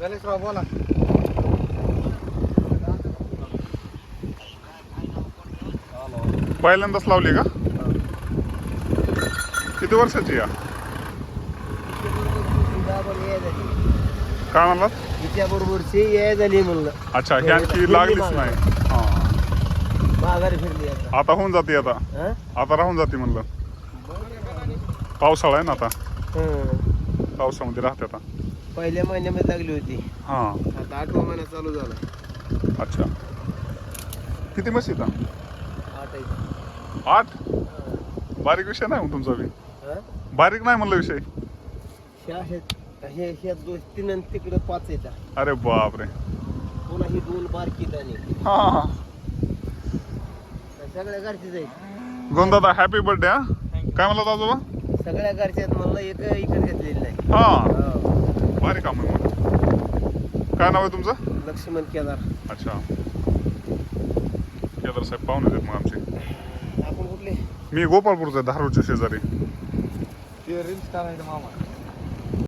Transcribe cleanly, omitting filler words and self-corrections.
गणेशराव बोला. पहिल्यांदाच लावली का? किती वर्षाची या? काय म्हणलात? तिच्या बरोबरची ये झाली म्हणलं. अच्छा, ही आणखी लागलीच नाही. हा, माघारी फिरली आता. आता होऊन जाते. आता हा? आता राहून जाते म्हणलं. पावसाळा आहे ना आता, हं. पावसामध्ये राहते आता. पहिल्या महिन्यामध्ये लागली होती. हा, आता 8वा महिना चालू झाला. अच्छा. किती म्हशी आता? 8 आहे. 8? बारीक विषय नाही मग तुमचा बी. हा? बारीक नाही म्हणलं विषय. हे 2-3 आणि तिकडे 5 येतात. अरे बापरे. पुन्हा ही 2 बारकीत आणि हा हा. सगळ्या घरचीच आहेत. गोंदादा हॅपी बर्थडे. हा, काय म्हणला आजोबा? सगळ्या घरच्यात म्हणलं एक इकडे घेतलेली नाही. हा, हो. भारी काम आहे मग. काय नाव आहे तुमचं? लक्ष्मण केदार. अच्छा, केदार साहेब पाहुणे आहेत मग आमचे. आपण कुठले? मी गोपाळपूरचा, धारूरच्या शेजारी. ते रील्स करायचं मामा.